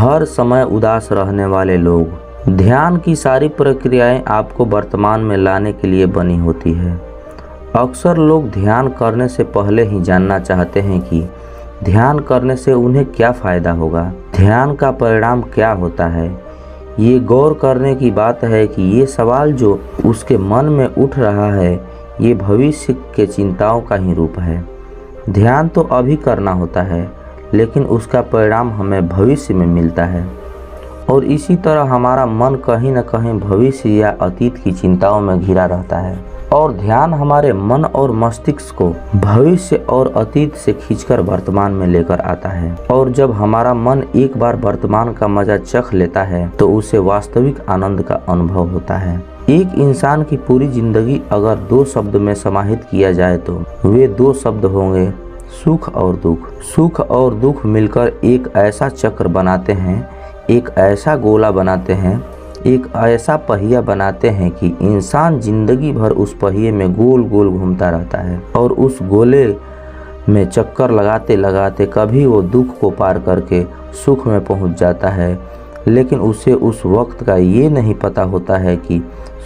हर समय उदास रहने वाले लोग। ध्यान की सारी प्रक्रियाएं आपको वर्तमान में लाने के लिए बनी होती है। अक्सर लोग ध्यान करने से पहले ही जानना चाहते हैं कि ध्यान करने से उन्हें क्या फ़ायदा होगा, ध्यान का परिणाम क्या होता है। ये गौर करने की बात है कि ये सवाल जो उसके मन में उठ रहा है, ये भविष्य के चिंताओं का ही रूप है। ध्यान तो अभी करना होता है, लेकिन उसका परिणाम हमें भविष्य में मिलता है। और इसी तरह हमारा मन कहीं न कहीं भविष्य या अतीत की चिंताओं में घिरा रहता है, और ध्यान हमारे मन और मस्तिष्क को भविष्य और अतीत से खींचकर वर्तमान में लेकर आता है। और जब हमारा मन एक बार वर्तमान का मजा चख लेता है तो उसे वास्तविक आनंद का अनुभव होता है। एक इंसान की पूरी जिंदगी अगर 2 शब्द में समाहित किया जाए तो वे 2 शब्द होंगे, सुख और दुख। सुख और दुख मिलकर एक ऐसा चक्र बनाते हैं, एक ऐसा गोला बनाते हैं, एक ऐसा पहिया बनाते हैं कि इंसान जिंदगी भर उस पहिए में गोल गोल घूमता रहता है, और उस गोले में चक्कर लगाते लगाते कभी वो दुख को पार करके सुख में पहुंच जाता है। लेकिन उसे उस वक्त का ये नहीं पता होता है कि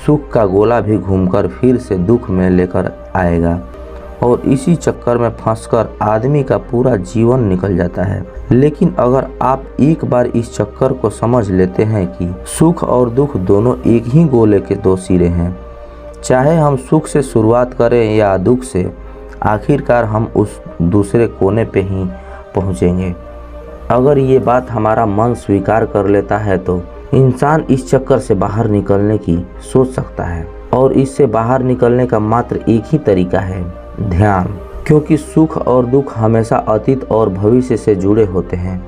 सुख का गोला भी घूमकर फिर से दुख में लेकर आएगा, और इसी चक्कर में फंसकर आदमी का पूरा जीवन निकल जाता है। लेकिन अगर आप एक बार इस चक्कर को समझ लेते हैं कि सुख और दुख दोनों एक ही गोले के 2 सिरे हैं, चाहे हम सुख से शुरुआत करें या दुख से, आखिरकार हम उस दूसरे कोने पे ही पहुंचेंगे। अगर ये बात हमारा मन स्वीकार कर लेता है तो इंसान इस चक्कर से बाहर निकलने की सोच सकता है, और इससे बाहर निकलने का मात्र एक ही तरीका है, ध्यान। क्योंकि सुख और दुख हमेशा अतीत और भविष्य से जुड़े होते हैं,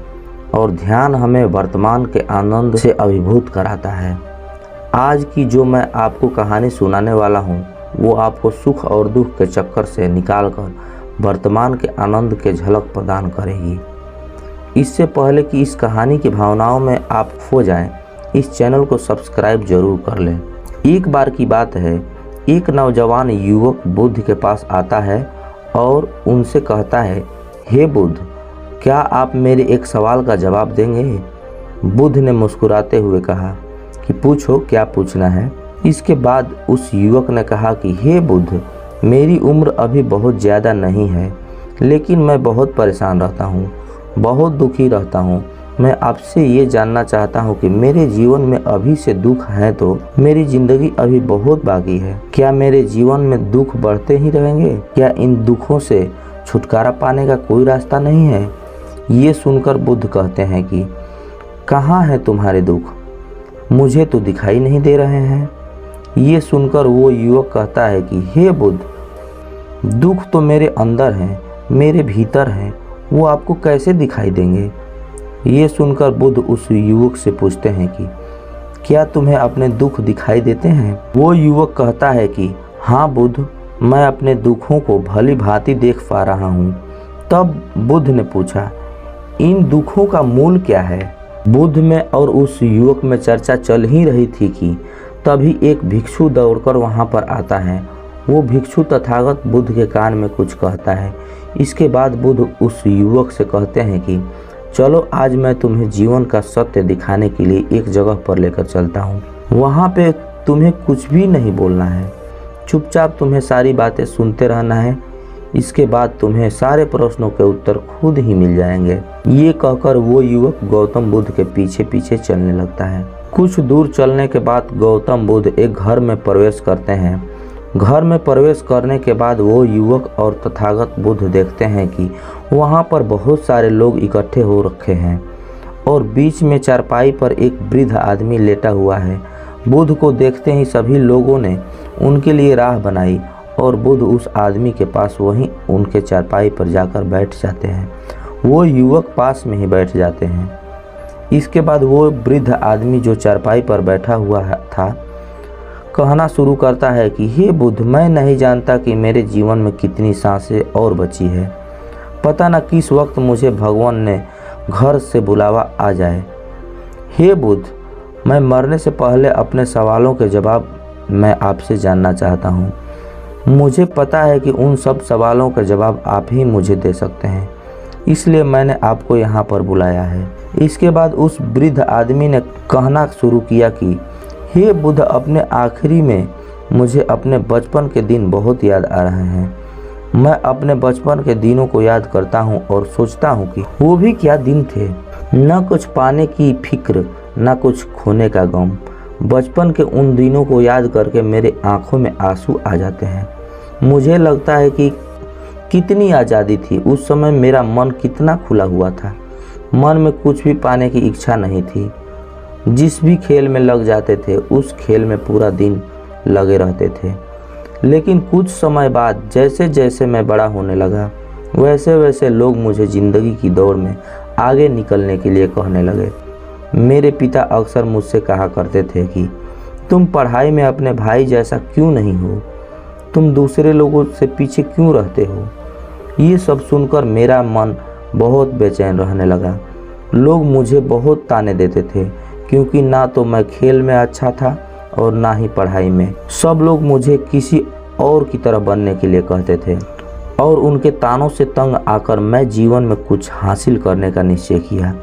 और ध्यान हमें वर्तमान के आनंद से अभिभूत कराता है। आज की जो मैं आपको कहानी सुनाने वाला हूँ, वो आपको सुख और दुख के चक्कर से निकालकर वर्तमान के आनंद के झलक प्रदान करेगी। इससे पहले कि इस कहानी की भावनाओं में आप खो जाएं, इस चैनल को सब्सक्राइब जरूर कर लें। एक बार की बात है, एक नौजवान युवक बुद्ध के पास आता है और उनसे कहता है, हे बुद्ध, क्या आप मेरे एक सवाल का जवाब देंगे? बुद्ध ने मुस्कुराते हुए कहा कि पूछो, क्या पूछना है। इसके बाद उस युवक ने कहा कि हे बुद्ध, मेरी उम्र अभी बहुत ज़्यादा नहीं है, लेकिन मैं बहुत परेशान रहता हूँ, बहुत दुखी रहता हूँ। मैं आपसे ये जानना चाहता हूँ कि मेरे जीवन में अभी से दुख है तो मेरी ज़िंदगी अभी बहुत बाकी है। क्या मेरे जीवन में दुख बढ़ते ही रहेंगे? क्या इन दुखों से छुटकारा पाने का कोई रास्ता नहीं है? ये सुनकर बुद्ध कहते हैं कि कहाँ है तुम्हारे दुख? मुझे तो दिखाई नहीं दे रहे हैं। ये सुनकर वो युवक कहता है कि हे बुद्ध, दुख तो मेरे अंदर हैं, मेरे भीतर हैं, वो आपको कैसे दिखाई देंगे? ये सुनकर बुद्ध उस युवक से पूछते हैं कि क्या तुम्हें अपने दुख दिखाई देते हैं? वो युवक कहता है कि हाँ बुद्ध, मैं अपने दुखों को भली भांति देख पा रहा हूँ। तब बुद्ध ने पूछा, इन दुखों का मूल क्या है? बुद्ध में और उस युवक में चर्चा चल ही रही थी कि तभी एक भिक्षु दौड़कर वहाँ पर आता है। वो भिक्षु तथागत बुद्ध के कान में कुछ कहता है। इसके बाद बुद्ध उस युवक से कहते हैं कि चलो आज मैं तुम्हें जीवन का सत्य दिखाने के लिए एक जगह पर लेकर चलता हूँ। वहाँ पे तुम्हें कुछ भी नहीं बोलना है, चुपचाप तुम्हें सारी बातें सुनते रहना है। इसके बाद तुम्हें सारे प्रश्नों के उत्तर खुद ही मिल जाएंगे। ये कहकर वो युवक गौतम बुद्ध के पीछे पीछे चलने लगता है। कुछ दूर चलने के बाद गौतम बुद्ध एक घर में प्रवेश करते हैं। घर में प्रवेश करने के बाद वो युवक और तथागत बुद्ध देखते हैं कि वहाँ पर बहुत सारे लोग इकट्ठे हो रखे हैं, और बीच में चारपाई पर एक वृद्ध आदमी लेटा हुआ है। बुद्ध को देखते ही सभी लोगों ने उनके लिए राह बनाई, और बुद्ध उस आदमी के पास वहीं उनके चारपाई पर जाकर बैठ जाते हैं। वो युवक पास में ही बैठ जाते हैं। इसके बाद वो वृद्ध आदमी जो चारपाई पर बैठा हुआ था कहना शुरू करता है कि हे बुद्ध, मैं नहीं जानता कि मेरे जीवन में कितनी सांसें और बची है। पता न किस वक्त मुझे भगवान ने घर से बुलावा आ जाए। हे बुद्ध, मैं मरने से पहले अपने सवालों के जवाब मैं आपसे जानना चाहता हूँ। मुझे पता है कि उन सब सवालों के जवाब आप ही मुझे दे सकते हैं। इसलिए मैंने आपको यहाँ पर बुलाया है। इसके बाद उस वृद्ध आदमी ने कहना शुरू किया कि हे बुद्ध, अपने आखिरी में मुझे अपने बचपन के दिन बहुत याद आ रहे हैं। मैं अपने बचपन के दिनों को याद करता हूँ और सोचता हूँ कि वो भी क्या दिन थे। न कुछ पाने की फिक्र, न कुछ खोने का गम। बचपन के उन दिनों को याद करके मेरे आंखों में आंसू आ जाते हैं। मुझे लगता है कि कितनी आज़ादी थी उस समय। मेरा मन कितना खुला हुआ था। मन में कुछ भी पाने की इच्छा नहीं थी। जिस भी खेल में लग जाते थे उस खेल में पूरा दिन लगे रहते थे। लेकिन कुछ समय बाद जैसे जैसे मैं बड़ा होने लगा वैसे वैसे लोग मुझे ज़िंदगी की दौड़ में आगे निकलने के लिए कहने लगे। मेरे पिता अक्सर मुझसे कहा करते थे कि तुम पढ़ाई में अपने भाई जैसा क्यों नहीं हो, तुम दूसरे लोगों से पीछे क्यों रहते हो। ये सब सुनकर मेरा मन बहुत बेचैन रहने लगा। लोग मुझे बहुत ताने देते थे क्योंकि ना तो मैं खेल में अच्छा था और ना ही पढ़ाई में। सब लोग मुझे किसी और की तरह बनने के लिए कहते थे और उनके तानों से तंग आकर मैं जीवन में कुछ हासिल करने का निश्चय किया।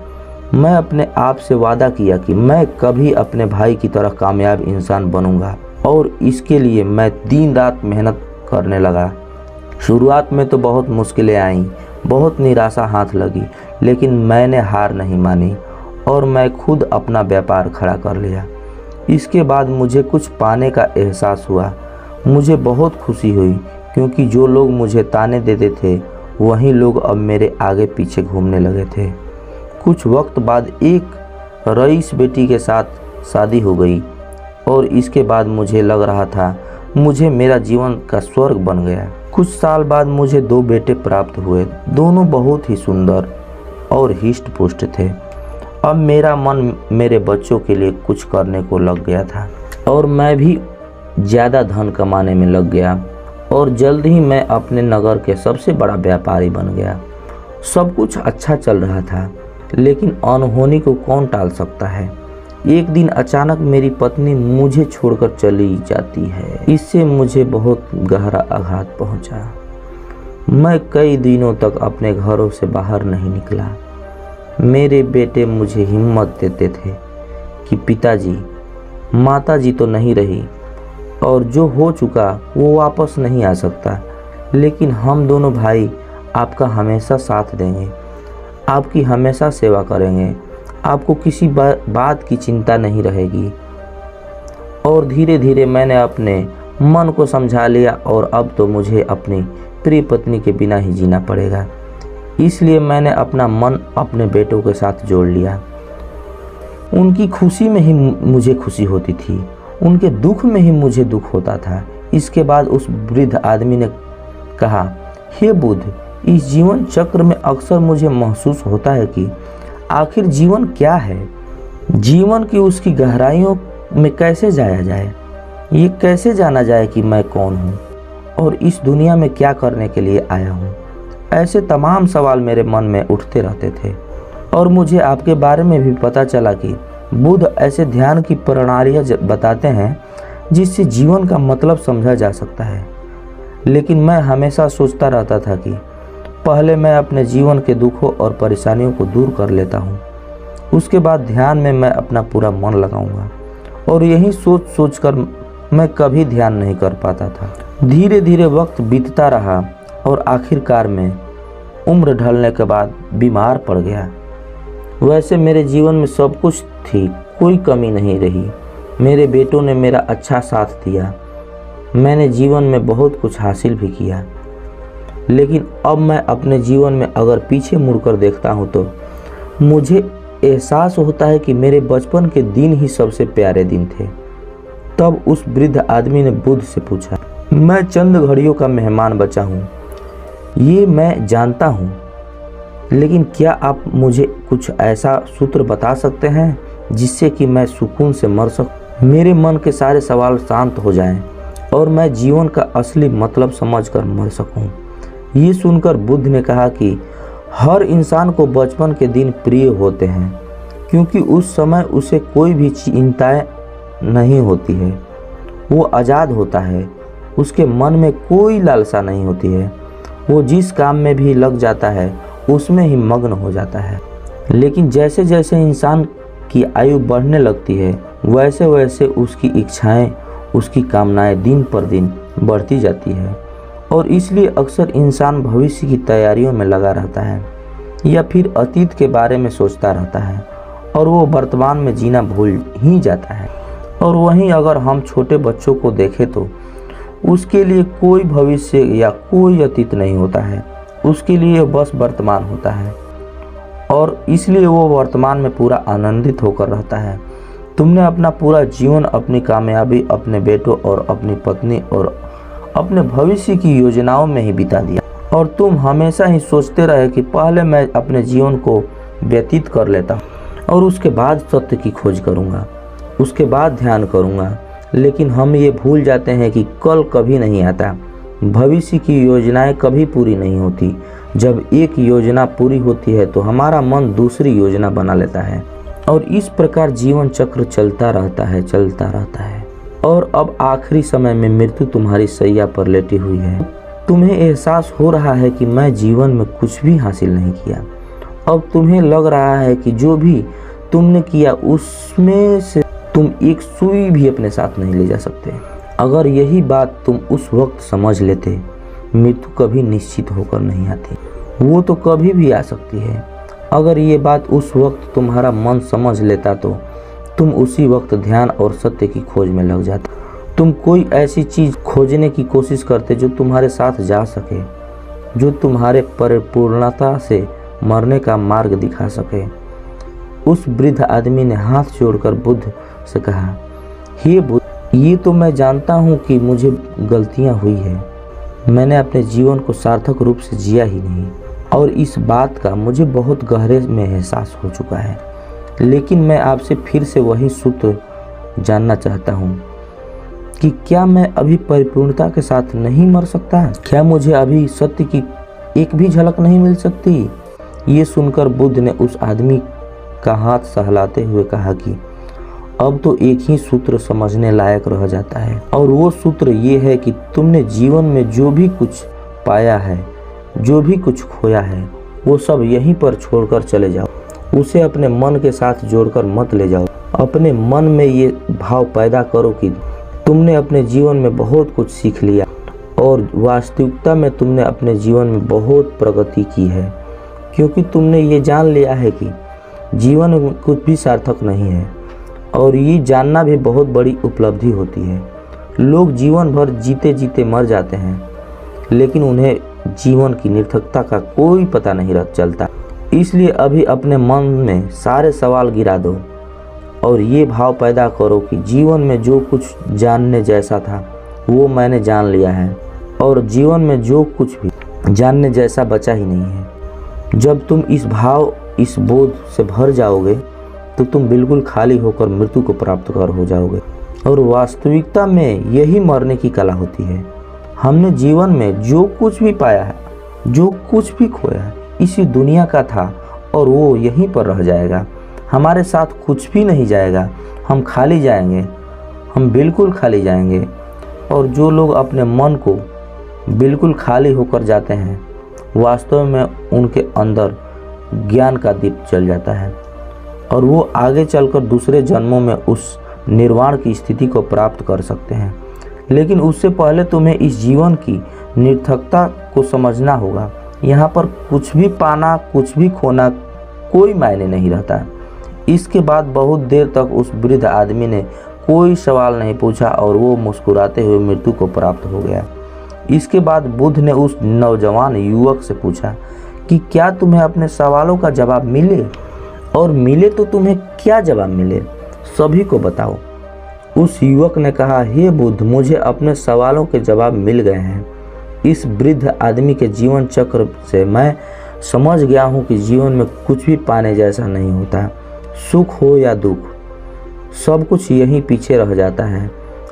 मैं अपने आप से वादा किया कि मैं कभी अपने भाई की तरह कामयाब इंसान बनूंगा और इसके लिए मैं दिन रात मेहनत करने लगा। शुरुआत में तो बहुत मुश्किलें आईं, बहुत निराशा हाथ लगी, लेकिन मैंने हार नहीं मानी और मैं खुद अपना व्यापार खड़ा कर लिया। इसके बाद मुझे कुछ पाने का एहसास हुआ। मुझे बहुत खुशी हुई क्योंकि जो लोग मुझे ताने देते थे वही लोग अब मेरे आगे पीछे घूमने लगे थे। कुछ वक्त बाद एक रईस बेटी के साथ शादी हो गई और इसके बाद मुझे लग रहा था मुझे मेरा जीवन का स्वर्ग बन गया। कुछ साल बाद मुझे 2 बेटे प्राप्त हुए। दोनों बहुत ही सुंदर और हिष्ट पुष्ट थे। अब मेरा मन मेरे बच्चों के लिए कुछ करने को लग गया था और मैं भी ज़्यादा धन कमाने में लग गया और जल्द ही मैं अपने नगर के सबसे बड़ा व्यापारी बन गया। सब कुछ अच्छा चल रहा था, लेकिन अनहोनी को कौन टाल सकता है। एक दिन अचानक मेरी पत्नी मुझे छोड़कर चली जाती है। इससे मुझे बहुत गहरा आघात पहुंचा। मैं कई दिनों तक अपने घरों से बाहर नहीं निकला। मेरे बेटे मुझे हिम्मत देते थे कि पिताजी, माताजी तो नहीं रही और जो हो चुका वो वापस नहीं आ सकता, लेकिन हम दोनों भाई आपका हमेशा साथ देंगे, आपकी हमेशा सेवा करेंगे, आपको किसी बात की चिंता नहीं रहेगी। और धीरे धीरे मैंने अपने मन को समझा लिया और अब तो मुझे अपनी प्रिय पत्नी के बिना ही जीना पड़ेगा। इसलिए मैंने अपना मन अपने बेटों के साथ जोड़ लिया। उनकी खुशी में ही मुझे खुशी होती थी, उनके दुख में ही मुझे दुख होता था। इसके बाद उस वृद्ध आदमी ने कहा, हे बुद्ध, इस जीवन चक्र में अक्सर मुझे महसूस होता है कि आखिर जीवन क्या है। जीवन की उसकी गहराइयों में कैसे जाया जाए, ये कैसे जाना जाए कि मैं कौन हूँ और इस दुनिया में क्या करने के लिए आया हूँ। ऐसे तमाम सवाल मेरे मन में उठते रहते थे और मुझे आपके बारे में भी पता चला कि बुद्ध ऐसे ध्यान की प्रणालियाँ बताते हैं जिससे जीवन का मतलब समझा जा सकता है। लेकिन मैं हमेशा सोचता रहता था कि पहले मैं अपने जीवन के दुखों और परेशानियों को दूर कर लेता हूँ, उसके बाद ध्यान में मैं अपना पूरा मन लगाऊंगा। और यही सोच सोच कर मैं कभी ध्यान नहीं कर पाता था। धीरे धीरे वक्त बीतता रहा और आखिरकार में उम्र ढलने के बाद बीमार पड़ गया। वैसे मेरे जीवन में सब कुछ थी, कोई कमी नहीं रही। मेरे बेटों ने मेरा अच्छा साथ दिया, मैंने जीवन में बहुत कुछ हासिल भी किया। लेकिन अब मैं अपने जीवन में अगर पीछे मुड़कर देखता हूँ तो मुझे एहसास होता है कि मेरे बचपन के दिन ही सबसे प्यारे दिन थे। तब उस वृद्ध आदमी ने बुद्ध से पूछा, मैं चंद घड़ियों का मेहमान बचा हूँ, ये मैं जानता हूँ, लेकिन क्या आप मुझे कुछ ऐसा सूत्र बता सकते हैं जिससे कि मैं सुकून से मर सकूं, मेरे मन के सारे सवाल शांत हो जाएं और मैं जीवन का असली मतलब समझकर मर सकूं। ये सुनकर बुद्ध ने कहा कि हर इंसान को बचपन के दिन प्रिय होते हैं क्योंकि उस समय उसे कोई भी चिंताएं नहीं होती है, वो आज़ाद होता है, उसके मन में कोई लालसा नहीं होती है, वो जिस काम में भी लग जाता है उसमें ही मग्न हो जाता है। लेकिन जैसे जैसे इंसान की आयु बढ़ने लगती है वैसे वैसे उसकी इच्छाएं, उसकी कामनाएं दिन पर दिन बढ़ती जाती है और इसलिए अक्सर इंसान भविष्य की तैयारियों में लगा रहता है या फिर अतीत के बारे में सोचता रहता है और वो वर्तमान में जीना भूल ही जाता है। और वहीं अगर हम छोटे बच्चों को देखें तो उसके लिए कोई भविष्य या कोई अतीत नहीं होता है, उसके लिए बस वर्तमान होता है और इसलिए वो वर्तमान में पूरा आनंदित होकर रहता है। तुमने अपना पूरा जीवन अपनी कामयाबी, अपने बेटों और अपनी पत्नी और अपने भविष्य की योजनाओं में ही बिता दिया और तुम हमेशा ही सोचते रहे कि पहले मैं अपने जीवन को व्यतीत कर लेता और उसके बाद सत्य की खोज करूँगा, उसके बाद ध्यान करूँगा। लेकिन हम ये भूल जाते हैं कि कल कभी नहीं आता, भविष्य की योजनाएं कभी पूरी नहीं होती। जब एक योजना पूरी होती है तो हमारा मन दूसरी योजना बना लेता है और इस प्रकार जीवन चक्र चलता रहता है। और अब आखिरी समय में मृत्यु तुम्हारी सैया पर लेटी हुई है। तुम्हें एहसास हो रहा है कि मैं जीवन में कुछ भी हासिल नहीं किया। अब तुम्हें लग रहा है कि जो भी तुमने किया उसमें से तुम एक सुई भी अपने साथ नहीं ले जा सकते। अगर यही बात तुम उस वक्त समझ लेते, मृत्यु कभी निश्चित होकर नहीं आती, वो तो कभी भी आ सकती है। अगर ये बात उस वक्त तुम्हारा मन समझ लेता तो तुम उसी वक्त ध्यान और सत्य की खोज में लग जाते। तुम कोई ऐसी चीज़ खोजने की कोशिश करते जो तुम्हारे साथ जा सके, जो तुम्हारे परिपूर्णता से मरने का मार्ग दिखा सके। उस वृद्ध आदमी ने हाथ जोड़कर बुद्ध से कहा, हे बुद्ध, ये तो मैं जानता हूँ कि मुझे गलतियाँ हुई है, मैंने अपने जीवन को सार्थक रूप से जिया ही नहीं और इस बात का मुझे बहुत गहरे में एहसास हो चुका है। लेकिन मैं आपसे फिर से वही सूत्र जानना चाहता हूँ कि क्या मैं अभी परिपूर्णता के साथ नहीं मर सकता? क्या मुझे अभी सत्य की एक भी झलक नहीं मिल सकती? ये सुनकर बुद्ध ने उस आदमी का हाथ सहलाते हुए कहा कि अब तो एक ही सूत्र समझने लायक रह जाता है और वो सूत्र ये है कि तुमने जीवन में जो भी कुछ पाया है, जो भी कुछ खोया है, वो सब यहीं पर छोड़कर चले जाओ। उसे अपने मन के साथ जोड़कर मत ले जाओ। अपने मन में ये भाव पैदा करो कि तुमने अपने जीवन में बहुत कुछ सीख लिया और वास्तविकता में तुमने अपने जीवन में बहुत प्रगति की है, क्योंकि तुमने ये जान लिया है कि जीवन में कुछ भी सार्थक नहीं है और ये जानना भी बहुत बड़ी उपलब्धि होती है। लोग जीवन भर जीते जीते मर जाते हैं, लेकिन उन्हें जीवन की निरर्थकता का कोई पता नहीं चलता। इसलिए अभी अपने मन में सारे सवाल गिरा दो और ये भाव पैदा करो कि जीवन में जो कुछ जानने जैसा था वो मैंने जान लिया है और जीवन में जो कुछ भी जानने जैसा बचा ही नहीं है। जब तुम इस भाव, इस बोध से भर जाओगे तो तुम बिल्कुल खाली होकर मृत्यु को प्राप्त कर हो जाओगे। और वास्तविकता में यही मरने की कला होती है। हमने जीवन में जो कुछ भी पाया है, जो कुछ भी खोया है, इसी दुनिया का था और वो यहीं पर रह जाएगा। हमारे साथ कुछ भी नहीं जाएगा। हम खाली जाएंगे, हम बिल्कुल खाली जाएंगे। और जो लोग अपने मन को बिल्कुल खाली होकर जाते हैं, वास्तव में उनके अंदर ज्ञान का दीप जल जाता है और वो आगे चलकर दूसरे जन्मों में उस निर्वाण की स्थिति को प्राप्त कर सकते हैं। लेकिन उससे पहले तुम्हें इस जीवन की निरर्थकता को समझना होगा। यहाँ पर कुछ भी पाना, कुछ भी खोना कोई मायने नहीं रहता। इसके बाद बहुत देर तक उस वृद्ध आदमी ने कोई सवाल नहीं पूछा और वो मुस्कुराते हुए मृत्यु को प्राप्त हो गया। इसके बाद बुद्ध ने उस नौजवान युवक से पूछा कि क्या तुम्हें अपने सवालों का जवाब मिले, और मिले तो तुम्हें क्या जवाब मिले, सभी को बताओ। उस युवक ने कहा, हे बुद्ध, मुझे अपने सवालों के जवाब मिल गए हैं। इस वृद्ध आदमी के जीवन चक्र से मैं समझ गया हूँ कि जीवन में कुछ भी पाने जैसा नहीं होता। सुख हो या दुख, सब कुछ यहीं पीछे रह जाता है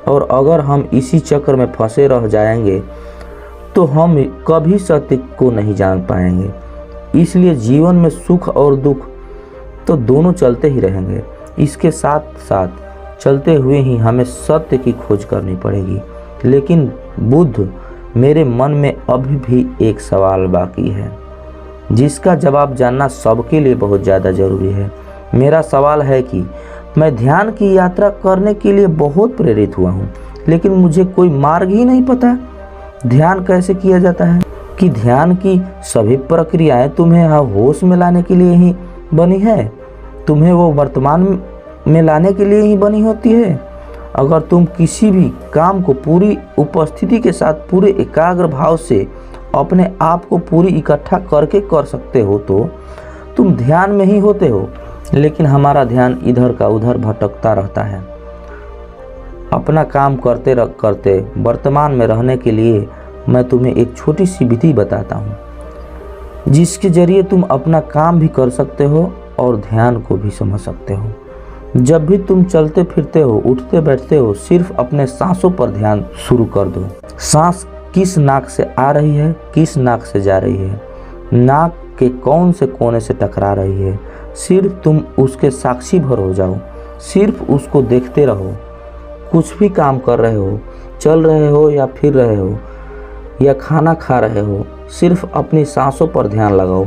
और अगर हम इसी चक्र में फंसे रह जाएंगे तो हम कभी सत्य को नहीं जान पाएंगे। इसलिए जीवन में सुख और दुख तो दोनों चलते ही रहेंगे। इसके साथ साथ चलते हुए ही हमें सत्य की खोज करनी पड़ेगी। लेकिन बुद्ध, मेरे मन में अभी भी एक सवाल बाकी है। जिसका जवाब जानना सबके लिए बहुत ज़्यादा ज़रूरी है। मेरा सवाल है कि मैं ध्यान की यात्रा करने के लिए बहुत प्रेरित हुआ हूँ, लेकिन मुझे कोई मार्ग ही नहीं पता। ध्यान कैसे किया जाता है? कि ध्यान की सभी प्रक्रियाएं तुम्हें होश में लाने के लिए ही बनी है, तुम्हें वो वर्तमान में लाने के लिए ही बनी होती है। अगर तुम किसी भी काम को पूरी उपस्थिति के साथ पूरे एकाग्र भाव से अपने आप को पूरी इकट्ठा करके कर सकते हो तो तुम ध्यान में ही होते हो। लेकिन हमारा ध्यान इधर का उधर भटकता रहता है। अपना काम करते करते वर्तमान में रहने के लिए मैं तुम्हें एक छोटी सी विधि बताता हूँ, जिसके जरिए तुम अपना काम भी कर सकते हो और ध्यान को भी समझ सकते हो। जब भी तुम चलते फिरते हो, उठते बैठते हो, सिर्फ अपने सांसों पर ध्यान शुरू कर दो। सांस किस नाक से आ रही है, किस नाक से जा रही है, नाक के कौन से कोने से टकरा रही है, सिर्फ तुम उसके साक्षी भर हो जाओ। सिर्फ उसको देखते रहो। कुछ भी काम कर रहे हो, चल रहे हो या फिर रहे हो या खाना खा रहे हो, सिर्फ अपनी सांसों पर ध्यान लगाओ।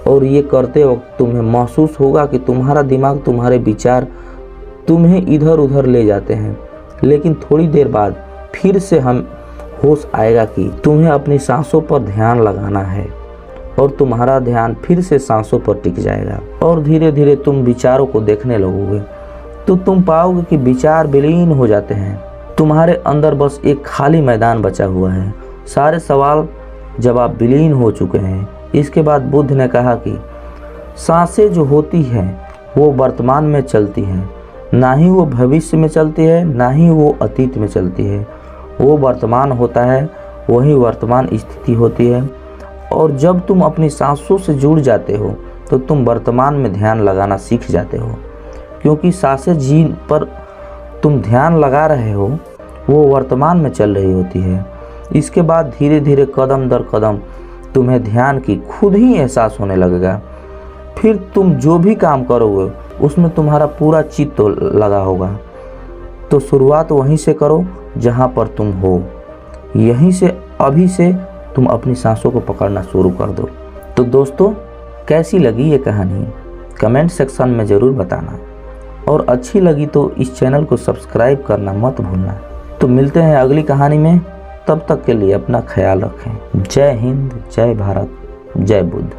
और ये करते वक्त तुम्हें महसूस होगा कि तुम्हारा दिमाग, तुम्हारे विचार तुम्हें इधर उधर ले जाते हैं, लेकिन थोड़ी देर बाद फिर से हम होश आएगा कि तुम्हें अपनी सांसों पर ध्यान लगाना है और तुम्हारा ध्यान फिर से सांसों पर टिक जाएगा। और धीरे धीरे तुम विचारों को देखने लगोगे तो तुम पाओगे कि विचार विलीन हो जाते हैं। तुम्हारे अंदर बस एक खाली मैदान बचा हुआ है। सारे सवाल जवाब विलीन हो चुके हैं। इसके बाद बुद्ध ने कहा कि सांसें जो होती हैं वो वर्तमान में चलती हैं, ना ही वो भविष्य में चलती है, ना ही वो अतीत में चलती है। वो वर्तमान होता है, वही वर्तमान स्थिति होती है। और जब तुम अपनी सांसों से जुड़ जाते हो तो तुम वर्तमान में ध्यान लगाना सीख जाते हो, क्योंकि सांसें जिन पर तुम ध्यान लगा रहे हो वो वर्तमान में चल रही होती है। इसके बाद धीरे धीरे कदम दर कदम तुम्हें ध्यान की खुद ही एहसास होने लगेगा। फिर तुम जो भी काम करोगे उसमें तुम्हारा पूरा चित्त लगा होगा। तो शुरुआत वहीं से करो जहाँ पर तुम हो। यहीं से अभी से तुम अपनी सांसों को पकड़ना शुरू कर दो। तो दोस्तों, कैसी लगी ये कहानी कमेंट सेक्शन में ज़रूर बताना, और अच्छी लगी तो इस चैनल को सब्सक्राइब करना मत भूलना। तो मिलते हैं अगली कहानी में, तब तक के लिए अपना ख्याल रखें। जय हिंद, जय भारत, जय बुद्ध।